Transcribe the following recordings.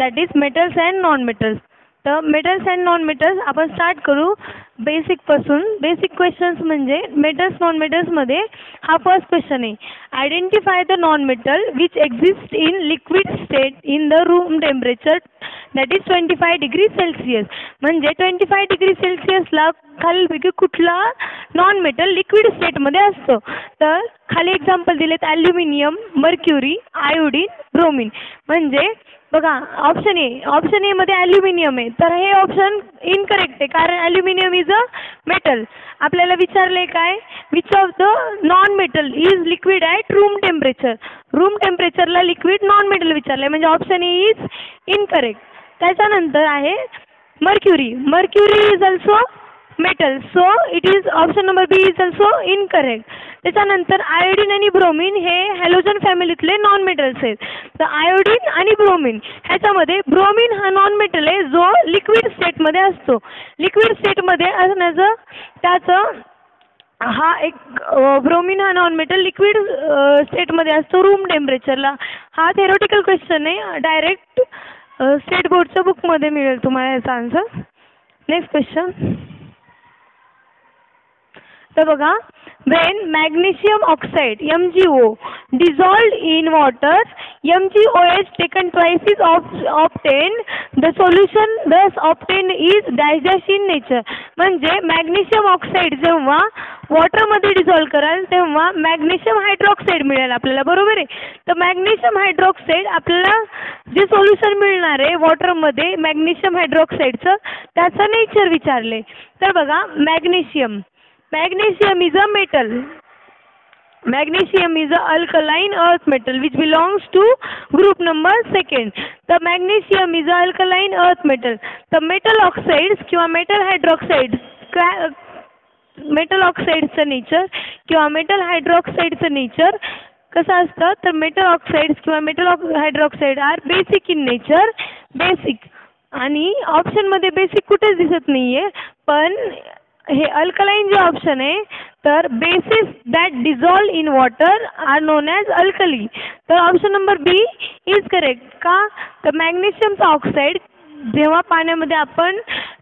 That is metals and non metals. तर metals and non metals आपण start करू बेसिकपासून. Basic questions म्हणजे metals non मेटल्समध्ये हा फर्स्ट क्वेश्चन आहे. Identify the non metal which exist in liquid state in the room temperature that is 25 degree Celsius. म्हणजे 25 degree सेल्सिअसला खालीलपैकी कुठला non metal liquid स्टेटमध्ये असतो. तर खाली एक्झाम्पल दिलेत ॲल्युमिनियम, मर्क्युरी, आयोडीन, ब्रोमिन. म्हणजे बघा ऑप्शन ए मध्ये ॲल्युमिनियम आहे, तर हे ऑप्शन इनकरेक्ट आहे कारण ॲल्युमिनियम इज अ मेटल. आपल्याला विचारलंय काय, which of the non metal is liquid at room temperature. Room टेम्परेचरला लिक्विड नॉन मेटल विचारलंय म्हणजे ऑप्शन ए इज इनकरेक्ट. त्याच्यानंतर आहे mercury. Mercury is also metal, so it is option number B is also incorrect. त्याच्यानंतर iodine आणि bromine हे halogen फॅमिलीतले non metals आहेत. तर आयोडीन आणि ब्रोमिन ह्याच्यामध्ये ब्रोमिन हा नॉन मेटल आहे जो लिक्विड स्टेटमध्ये असतो. लिक्विड स्टेटमध्ये असण्याचं त्याचं हा एक ब्रोमिन हा नॉन मेटल लिक्विड स्टेटमध्ये असतो रूम टेम्परेचरला. हा थेरोटिकल क्वेश्चन आहे, डायरेक्ट स्टेट बोर्डच्या बुकमध्ये मिळेल तुम्हाला याचा आन्सर. Next question. तर बघा, when magnesium oxide MgO dissolved in water, MgOH taken twice is obtained, the solution thus obtained is dash dash in nature. म्हणजे मॅग्नेशियम ऑक्साईड जेव्हा वॉटरमध्ये डिझॉल्व कराल तेव्हा मॅग्नेशियम हायड्रॉक्साईड मिळेल आपल्याला, बरोबर आहे. तर मॅग्नेशियम हायड्रॉक्साईड आपल्याला जे सोल्युशन मिळणार आहे वॉटरमध्ये मॅग्नेशियम हायड्रॉक्साईडचं त्याचं नेचर विचारले. तर बघा, Magnesium is a metal. Magnesium is a alkaline earth metal which belongs to group number 2. The magnesium is a alkaline earth metal. The metal oxides किंवा metal hydroxide, metal oxideचं nature किंवा metal hydroxideचं nature कसं असतं, तर metal oxides किंवा metal hydroxide are basic in nature. Basic आणि ऑप्शनमध्ये बेसिक कुठेच दिसत नाहीये, पण हे अल्कलाइन जे ऑप्शन आहे तर bases that dissolve in water are known as alkali. तर option number B is correct. का, तर मॅग्नेशियमचा ऑक्साईड जेव्हा पाण्यामध्ये आपण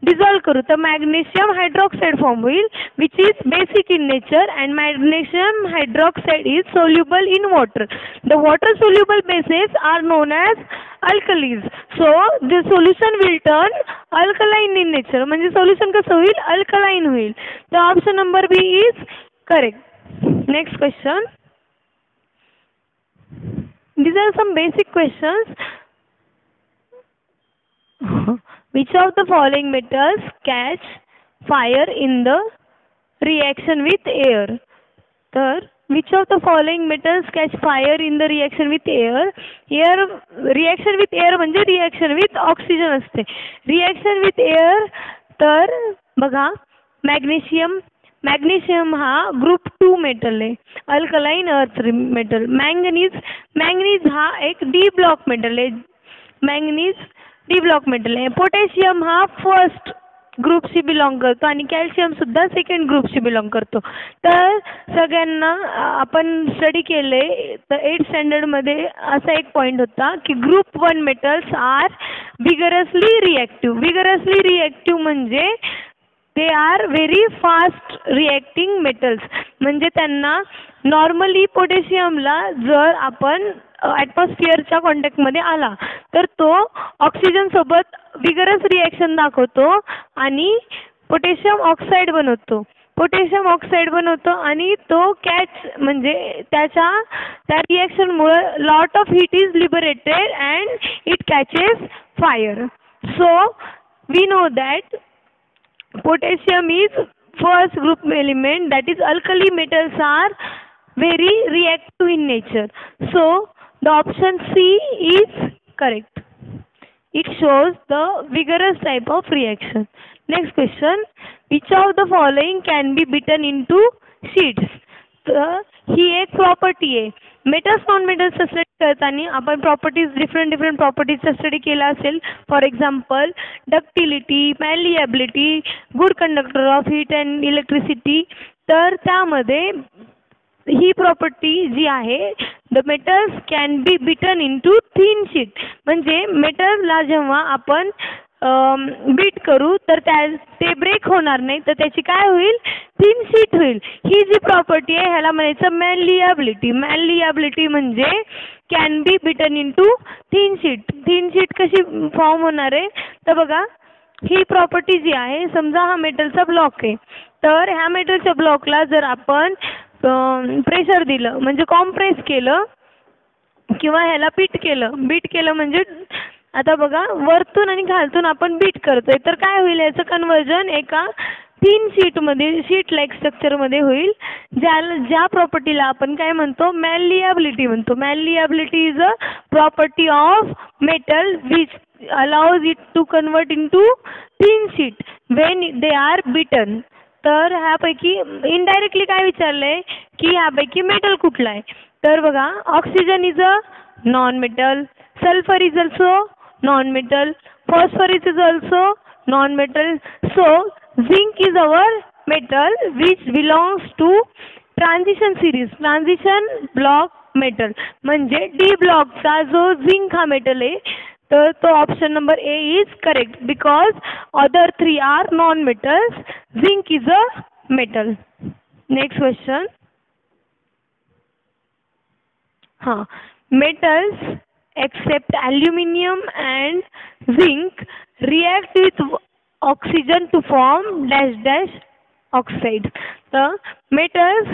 डिझॉल्व करू तर मॅग्नेशियम हायड्रॉक्साईड फॉर्म होईल which is basic in nature and magnesium hydroxide is soluble in water. The water soluble bases are known as alkalis. So the solution will turn alkaline in nature. म्हणजे solution कसं होईल, alkaline होईल. तर option number B is correct. Next question. These are some basic questions. Which of the following metals catch fire in the reaction with air? तर which of the following metals catch fire in the reaction with air? Air reaction with air म्हणजे reaction with oxygen असते. reaction with air तर बघा, magnesium हा group 2 metal आहे, alkaline earth metal. Manganese हा एक D block metal आहे, manganese D block metal आहे. पोटॅशियम हा फर्स्ट ग्रुपशी बिलॉंग करतो आणि कॅल्शियम सुद्धा सेकंड ग्रुपशी बिलॉंग करतो. तर सगळ्यांना आपण स्टडी केले तर 8th स्टँडर्डमध्ये असा एक पॉईंट होता की group 1 metals are vigorously reactive. Vigorously reactive म्हणजे they are very fast reacting metals. म्हणजे त्यांना नॉर्मली पोटॅशियमला जर आपण ॲटमॉस्फिअरच्या कॉन्टॅक्टमध्ये आला तर तो ऑक्सिजन सोबत विगरस रिॲक्शन दाखवतो आणि पोटॅशियम ऑक्साईड बनवतो. पोटॅशियम ऑक्साईड बनवतो आणि तो कॅच म्हणजे त्या रिॲक्शनमुळे lot of heat is liberated and it catches fire. So we know that potassium is first group element, that is alkali metals are very reactive in nature. So the option C is correct. It shows the vigorous type of reaction. Next question. Which of the following can be beaten into sheets? ही एक property आहे. Metals non मेटल्सचा study करताना आपण properties different प्रॉपर्टीजचा study केला असेल. For example ductility, malleability, good conductor of heat and electricity. तर त्यामध्ये ही property जी आहे, the metals can be beaten into thin sheet. म्हणजे मेटलला जेव्हा आपण बीट करू तर ते ब्रेक होणार नाही, तर त्याची काय होईल, थिन शीट होईल. ही जी प्रॉपर्टी आहे ह्याला म्हणायचं मॅलिएबिलिटी. मॅलिएबिलिटी म्हणजे can be beaten into thin sheet. Thin sheet कशी फॉर्म होणार आहे तर बघा, ही प्रॉपर्टी जी आहे, समजा हा मेटलचा ब्लॉक आहे, तर ह्या मेटलच्या ब्लॉकला जर आपण प्रेशर दिलं म्हणजे कॉम्प्रेस केलं किंवा ह्याला बीट केलं म्हणजे आता बघा वरतून आणि खालतून आपण बीट करतोय, तर काय होईल, याचं कन्वर्जन एका थिन शीटमध्ये, शीट लाईक स्ट्रक्चरमध्ये होईल. ज्या प्रॉपर्टीला आपण काय म्हणतो, मॅलिएबिलिटी म्हणतो. Malleability is a property of metal which allows it to convert into thin sheet when they are beaten. तर ह्यापैकी इनडायरेक्टली काय विचारलंय की ह्यापैकी मेटल कुठला आहे, तर बघा oxygen is a non metal, sulphur is also non metal, phosphorus is also non metal. So zinc is our metal which belongs to transition series, transition block metal. म्हणजे डी ब्लॉकचा जो झिंक हा metal आहे, तर तो option number A is correct because other 3 are non metals. Zinc is a metal. Next question. हाँ, metals except aluminium and zinc react with oxygen to form dash dash oxide. तर metals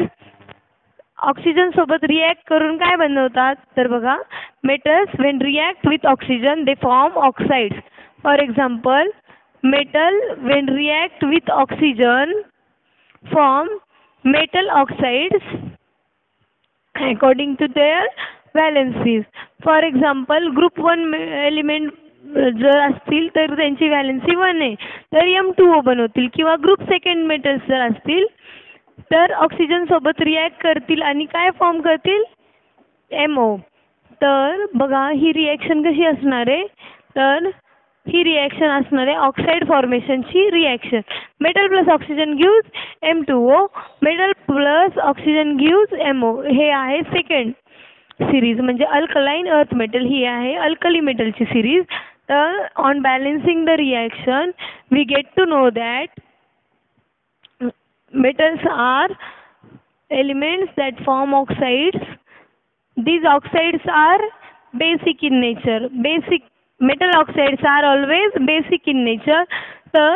oxygen सोबत react करून काय बनवतात, तर बघा metals when react with oxygen they form oxides. For example, metal when react with oxygen form metal oxides according to their valencies. For example, group 1 element जर असतील तर त्यांची व्हॅलेन्सी 1 आहे, तर M2O बनवतील. किंवा ग्रुप सेकंड मेटल्स जर असतील तर ऑक्सिजन सोबत रिॲक्ट करतील आणि काय फॉर्म करतील, MO. तर बघा ही रिॲक्शन कशी असणार आहे, तर ही रिॲक्शन असणार आहे ऑक्साइड फॉर्मेशनची reaction. Metal plus oxygen gives M2O, metal plus oxygen gives MO. हे आहे सेकंड सिरीज, म्हणजे अल्कलाइन अर्थ मेटल ही आहे अल्कली मेटलची सिरीज. तर on balancing the reaction we get to know that metals are elements that form oxides. These oxides are basic in nature. Basic metal oxides are always basic in nature. तर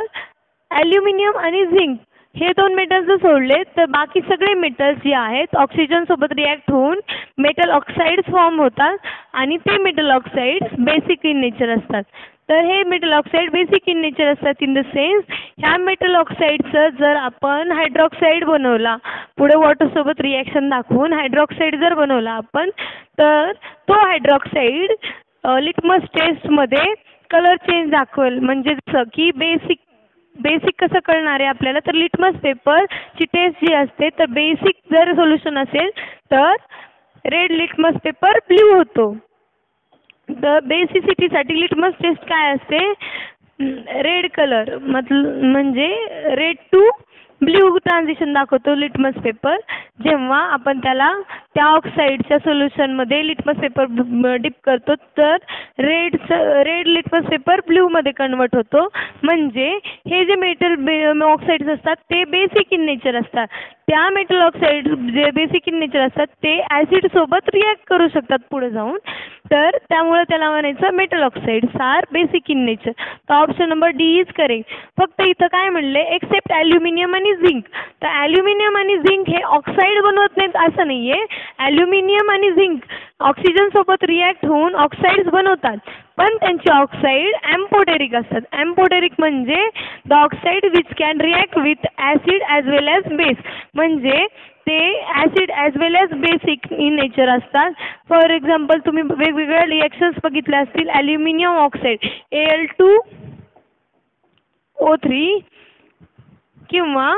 aluminium आणि zinc हे दोन metals जर सोडले तर बाकी सगळे metals जे आहेत ऑक्सिजन सोबत रिॲक्ट होऊन मेटल ऑक्साइड्स फॉर्म होतात आणि ते metal oxides basic in nature असतात. तर हे metal oxide basic in nature असतात इन द सेन्स ह्या मेटल ऑक्साइडचं जर आपण हायड्रॉक्साइड बनवला, पुढे वॉटरसोबत रिॲक्शन दाखवून हायड्रॉक्साइड जर बनवला आपण, तर तो हायड्रॉक्साइड लिटमस टेस्टमध्ये कलर चेंज दाखवेल. म्हणजे जसं की बेसिक कसं कळणार आहे आपल्याला, तर लिटमस पेपरची टेस्ट जी असते, तर बेसिक जर सोल्युशन असेल तर रेड लिटमस पेपर ब्ल्यू होतो. तर बेसिसिटीसाठी लिटमस टेस्ट काय असते, रेड कलर म्हणजे रेड टू ब्ल्यू ट्रान्झिशन दाखवतो लिटमस पेपर. जेव्हा आपण त्याला त्या ऑक्साईडच्या सोल्युशनमध्ये लिटमस पेपर डिप करतो तर रेड लिटमस पेपर ब्ल्यूमध्ये कन्वर्ट होतो. म्हणजे हे जे मेटल ऑक्साईड्स असतात ते बेसिक इन नेचर असतात. त्या मेटल ऑक्साईड जे बेसिक इन नेचर असतात ते ॲसिडसोबत रिॲक्ट करू शकतात पुढे जाऊन, तर त्यामुळे त्याला म्हणायचं metal oxides are basic in nature. तर option number D is correct. फक्त इथं काय म्हणले, एक्सेप्ट ॲल्युमिनियम आणि झिंक. तर ॲल्युमिनियम आणि झिंक हे ऑक्साईड बनवत नाहीत असं नाही आहे. ॲल्युमिनियम आणि झिंक ऑक्सिजनसोबत रिॲक्ट होऊन ऑक्साईड्स बनवतात, पण त्यांचे ऑक्साईड ॲम्पोटेरिक असतात. ॲम्पोटेरिक म्हणजे the oxide which can react with acid as well as base. म्हणजे ते acid as well as basic in nature असतात. फॉर एक्झाम्पल, तुम्ही वेगवेगळ्या रिॲक्शन्स बघितल्या असतील. ॲल्युमिनियम ऑक्साईड Al2O3 किंवा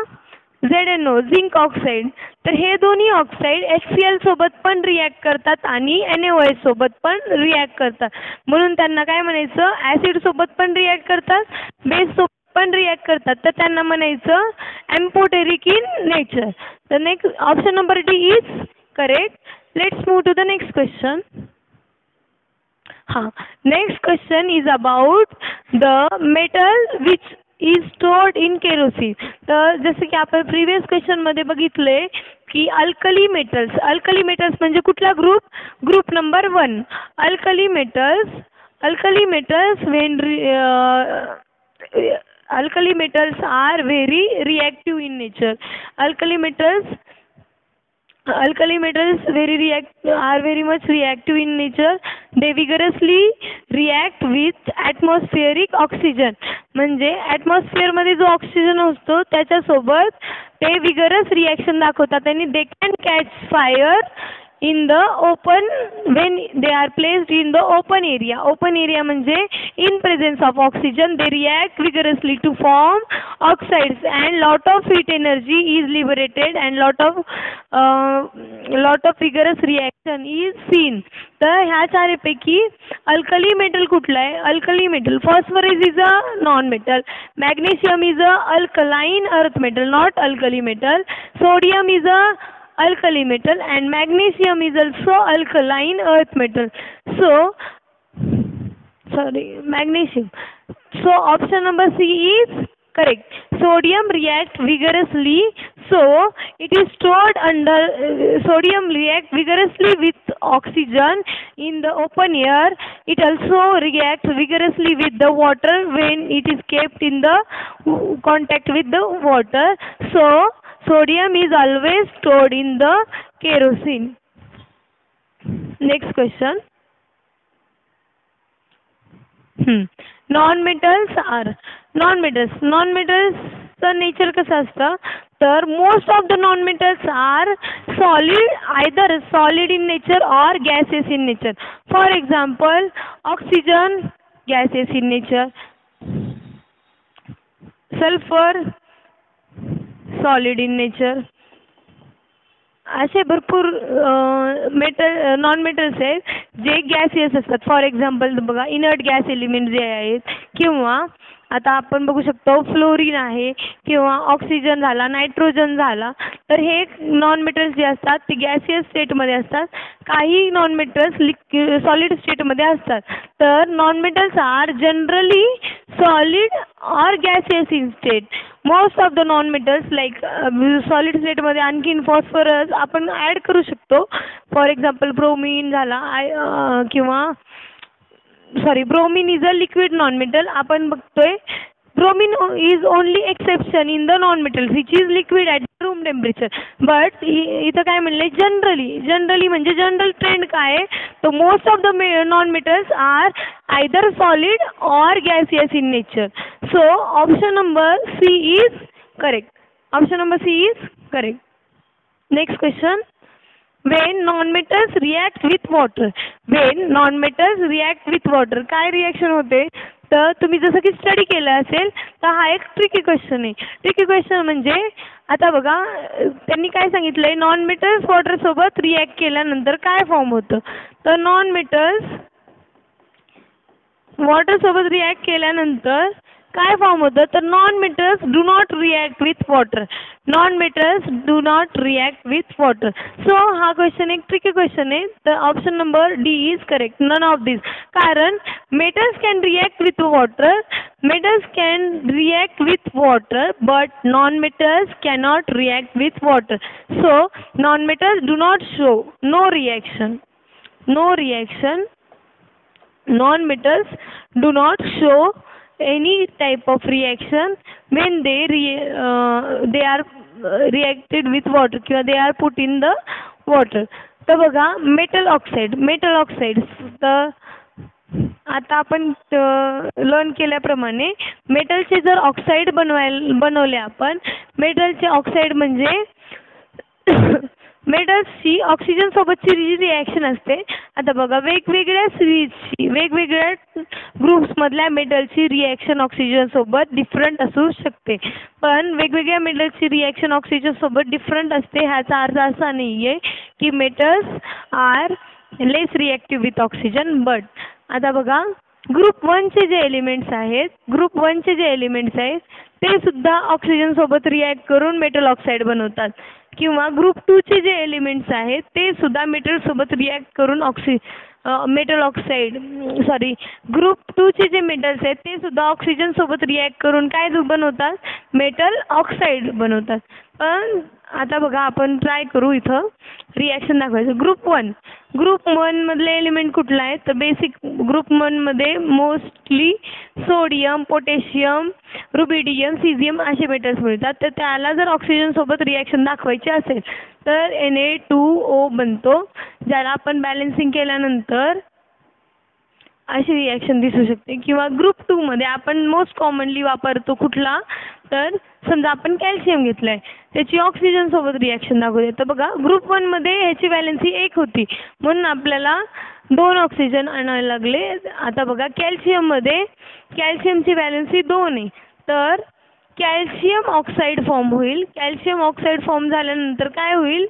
ZNO झिंक ऑक्साईड. तर हे दोन्ही ऑक्साईड HCl सोबत पण रिॲक्ट करतात आणि NaOH सोबत पण रिॲक्ट करतात. म्हणून त्यांना काय म्हणायचं, ॲसिड सोबत पण रिॲक्ट करतात, बेस सोबत पण रिॲक्ट करतात, तर त्यांना म्हणायचं ॲम्पोटेरिक इन नेचर. तर next option number D is correct. Let's move to the next question. हाँ, next question is about the metal which is stored in kerosene. तर जसं की आपण प्रिव्हियस क्वेश्चनमध्ये बघितले की अल्कली मेटल्स म्हणजे कुठला group? Group number 1. Alkali metals when alkali metals are very reactive in nature. Alkali metals are very much reactive in nature. They vigorously react with atmospheric oxygen. म्हणजे atmosphere मध्ये जो oxygen असतो त्याच्यासोबत ते vigorous reaction दाखवतात आणि they can catch fire in the open when they are placed in the open area म्हणजे in presence of oxygen they react vigorously to form oxides and lot of heat energy is liberated and lot of vigorous reaction is seen. तर ह्या चारपैकी alkali metal कुठलं आहे? Alkali metal phosphorus is a non metal, magnesium is a alkaline earth metal not alkali metal, sodium is a alkali metal and magnesium is also alkaline earth metal. Magnesium. So option number C is correct. Sodium react vigorously, so it is stored under sodium react vigorously with oxygen in the open air. It also reacts vigorously with the water when it is kept in the contact with the water. So sodium is always stored in the kerosene. Next question. Non-metals चं nature कसं असतं? तर most of the non metals are either solid in nature or gaseous in nature. For example, oxygen gaseous in nature, sulfur solid in nature. असे भरपूर non metals आहेत जे gaseous असतात. For example बघा इनर्ट गॅस एलिमेंट जे आहेत किंवा आता आपण बघू शकतो फ्लोरीन आहे किंवा ऑक्सिजन झाला, नायट्रोजन झाला. तर हे नॉन मेटल्स जे असतात ते गॅसियस स्टेटमध्ये असतात. काही नॉन मेटल्स सॉलिड स्टेटमध्ये असतात. तर non metals are generally solid or gaseous in state. Most of the non metals like solid स्टेटमध्ये आणखीन फॉस्फरस आपण ॲड करू शकतो. फॉर एक्झाम्पल ब्रोमीन झाला किंवा bromine is a liquid non metal. आपण बघतोय bromine is only exception in the non metals which is liquid at room temperature. But इथं काय म्हणले जनरली म्हणजे जनरल ट्रेंड काय आहे? तर most of the non metals are either solid or gaseous in nature. So option number C is correct. Next question. When non-metals react with water. काय reaction होते? तर तुम्ही जसं की स्टडी केलं असेल तर हा एक ट्रिकी क्वेश्चन आहे. ट्रिकी क्वेश्चन म्हणजे आता बघा त्यांनी काय सांगितलंय, नॉन मेटल्स वॉटर सोबत रिॲक्ट केल्यानंतर काय फॉर्म होतं? तर नॉन मेटल्स वॉटर सोबत रिॲक्ट केल्यानंतर काय फॉर्म होतं? तर non metals do not react with water. So हा क्वेश्चन एक ट्रिकी क्वेश्चन आहे. तर option number D is correct. None of this. कारण metals can react with water but non metals cannot react with water. So non metals do not show no reaction. Non-metals do not show any type of reaction when they are reacted with water किंवा they are put in the water. तर बघा metal oxide. तर आता आपण learn केल्याप्रमाणे मेटलचे जर oxide बनवले आपण, मेटलचे ऑक्साइड म्हणजे मेटल्सची ऑक्सिजन सोबतची जी रिॲक्शन असते. आता बघा वेगवेगळ्या ग्रुप्समधल्या मेटलची रिॲक्शन ऑक्सिजन सोबत डिफरंट असू शकते. पण वेगवेगळ्या मेटलची रिॲक्शन ऑक्सिजन सोबत डिफरंट असते ह्याचा अर्थ असा नाही आहे की metals are less reactive with oxygen. But आता बघा ग्रुप 1चे जे एलिमेंट्स आहेत ते सुद्धा ऑक्सिजन सोबत रिॲक्ट करून मेटल ऑक्साइड बनवतात. किंवा ग्रुप 2चे जे एलिमेंट्स आहेत ते सुद्धा मेटल सोबत रिॲक्ट करून मेटल ऑक्साईड सॉरी ग्रुप 2चे जे मेटल्स आहेत ते सुद्धा ऑक्सिजन सोबत रिॲक्ट करून काय बनवतात, मेटल ऑक्साईड बनवतात. पण आता बघा आपण ट्राय करू इथं रिॲक्शन दाखवायचं. ग्रुप 1 मधले एलिमेंट कुठला आहे तर बेसिक ग्रुप 1 मध्ये mostly sodium, potassium, rubidium, caesium असे मेटल्स मिळतात. तर त्याला जर ऑक्सिजन सोबत रिॲक्शन दाखवायची असेल तर Na2O बनतो, ज्याला आपण बॅलन्सिंग केल्यानंतर अशी रिॲक्शन दिसू शकते. किंवा ग्रुप 2 मध्ये आपण मोस्ट कॉमनली वापरतो कुठला तर समजा आपण कॅल्शियम घेतलंय, त्याची ऑक्सिजन सोबत रिॲक्शन दाखवते. तर बघा ग्रुप 1 मध्ये ह्याची वॅलन्सी 1 होती म्हणून आपल्याला 2 ऑक्सिजन आणायला लागले. आता बघा कॅल्शियममध्ये कॅल्शियमची वॅलन्सी 2 आहे तर कॅल्शियम ऑक्साईड फॉर्म होईल. कॅल्शियम ऑक्साईड फॉर्म झाल्यानंतर काय होईल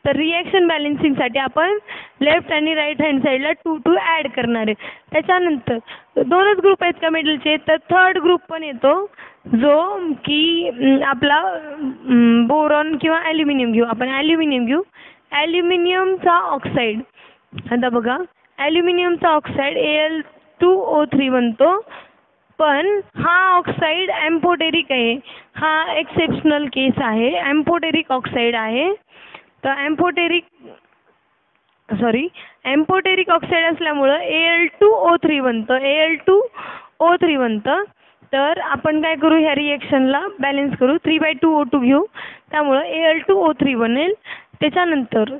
तर रिॲक्शन बॅलन्सिंगसाठी आपण लेफ्ट आणि राईट हँड साईडला 2 ॲड करणार आहे. त्याच्यानंतर 2च ग्रुप आहेत का मेटलचे तर थर्ड ग्रुप पण येतो जो की आपला बोरॉन किंवा ॲल्युमिनियम घेऊ आपण. ॲल्युमिनियमचा ऑक्साईड. आता बघा ॲल्युमिनियमचा ऑक्साईड Al2O3 बनतो. पण हा ऑक्साईड एम्फोटेरिक आहे. हा एक्सेप्शनल केस आहे, एम्फोटेरिक ऑक्साईड आहे. तर एम्फोटेरिक ऑक्साईड असल्यामुळं Al2O3 बनतं. तर आपण काय करू ह्या रिॲक्शनला बॅलन्स करू 3/2O2 घेऊ त्यामुळं Al2O3 बनेल. त्याच्यानंतर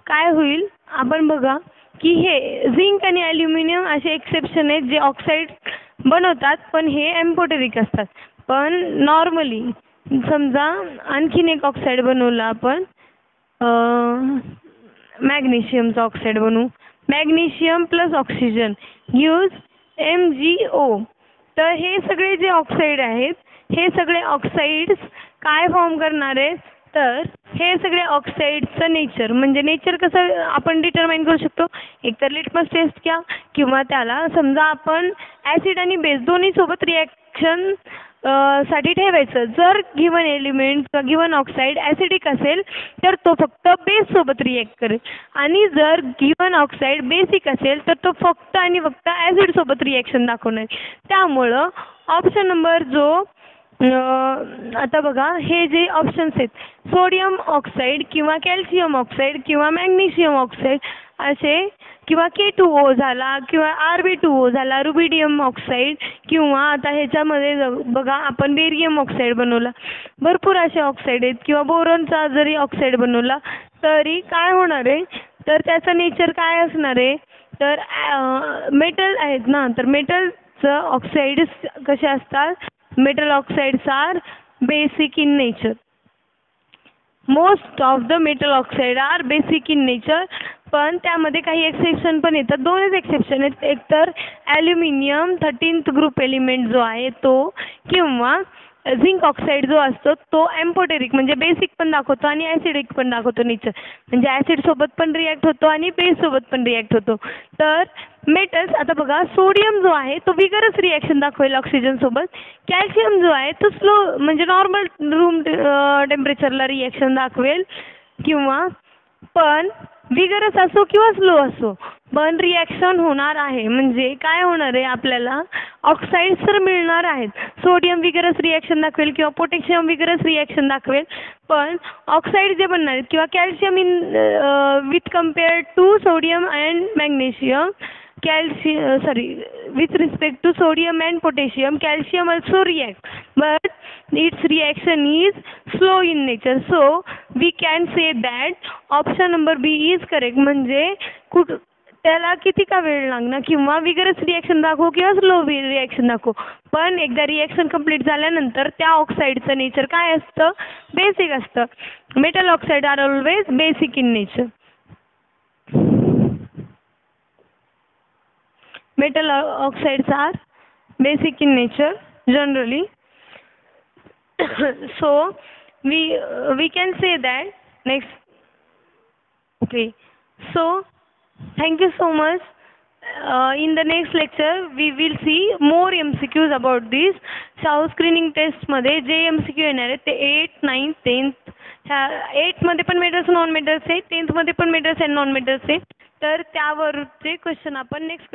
काय होईल आपण बघा की हे झिंक आणि ॲल्युमिनियम असे एक्सेप्शन आहेत जे ऑक्साईड बनवतात पण हे एम्फोटेरिक असतात. पण नॉर्मली समजा आणखीन एक ऑक्साईड बनवलं आपण मॅग्नेशियमचा ऑक्साईड बनवू. Magnesium plus oxygen use MgO. तर हे सगळे जे ऑक्साईड आहेत हे सगळे ऑक्साईड्स काय फॉर्म करणार आहेत तर हे सगळे ऑक्साईडचं नेचर म्हणजे नेचर कसं आपण डिटरमाइन करू शकतो. एकतर लिटमस टेस्ट घ्या किंवा त्याला समजा आपण ॲसिड आणि बेस दोन्ही सोबत रिॲक्शन साठी ठेवायचं. जर गिवन एलिमेंट किंवा गिवन ऑक्साईड ॲसिडिक असेल तर तो फक्त बेस सोबत रिॲक्ट करेल आणि जर गिवन ऑक्साईड बेसिक असेल तर तो फक्त आणि फक्त ॲसिड सोबत रिॲक्शन दाखवणार. त्यामुळं ऑप्शन नंबर जो आता बघा हे जे ऑप्शन्स आहेत सोडियम ऑक्साईड किंवा कॅल्शियम ऑक्साईड किंवा मॅग्नेशियम ऑक्साईड असे किंवा K2O झाला किंवा Rb2O झाला रुबिडियम ऑक्साईड किंवा आता ह्याच्यामध्ये बघा आपण बेरियम ऑक्साईड बनवला. भरपूर असे ऑक्साईड आहेत किंवा बोरॉनचा जरी ऑक्साईड बनवला तरी काय होणार आहे तर त्याचं नेचर काय असणार आहे तर मेटल आहेत ना. तर मेटलचं ऑक्साईड्स कसे असतात metal oxides are basic in nature. Most of the metal oxide are basic in nature. पण त्यामध्ये काही एक्सेप्शन पण येतात. 2च एक्सेप्शन आहेत. एक तर ॲल्युमिनियम 13th ग्रुप एलिमेंट जो आहे तो किंवा झिंक ऑक्साईड जो असतो तो एम्फोटेरिक म्हणजे बेसिक पण दाखवतो आणि ॲसिडिक पण दाखवतो नेचर. म्हणजे ॲसिड सोबत पण रिॲक्ट होतो आणि बेस सोबत पण रिॲक्ट होतो. तर मेटल्स आता बघा सोडियम जो आहे तो विगरस रिॲक्शन दाखवेल ऑक्सिजन सोबत. कॅल्शियम जो आहे तो स्लो म्हणजे नॉर्मल रूम टेम्परेचरला रिॲक्शन दाखवेल किंवा पण विगरस असो किंवा स्लो असो पण रिॲक्शन होणार आहे. म्हणजे काय होणार आहे आपल्याला ऑक्साईड्स तर मिळणार आहेत. सोडियम विगरस रिॲक्शन दाखवेल किंवा पोटॅशियम विगरस रिॲक्शन दाखवेल पण ऑक्साईड जे बनणार आहेत किंवा calcium in with compared to sodium and magnesium with respect to sodium and potassium calcium also reacts but its reaction is slow in nature. So we can say that option number B is correct. म्हणजे त्याला किती का वेळ लागणार किंवा vigorous reaction दाखवू किंवा slow reaction दाखवू पण एकदा रिॲक्शन कंप्लीट झाल्यानंतर त्या ऑक्साईडचं नेचर काय असतं बेसिक असतं. Metal oxide are always basic in nature. Metal oxides are basic in nature generally. So we can say that next. Okay, so thank you so much. In the next lecture we will see more MCQs about this. Shahu screening test मध्ये जे MCQ येणार आहेत ते 8th 9th 10th 8th मध्ये पण metals non metals आहे 10th मध्ये पण मेटल्स अँड नॉन मेटल्स आहे तर त्यावरचे क्वेश्चन आपण नेक्स्ट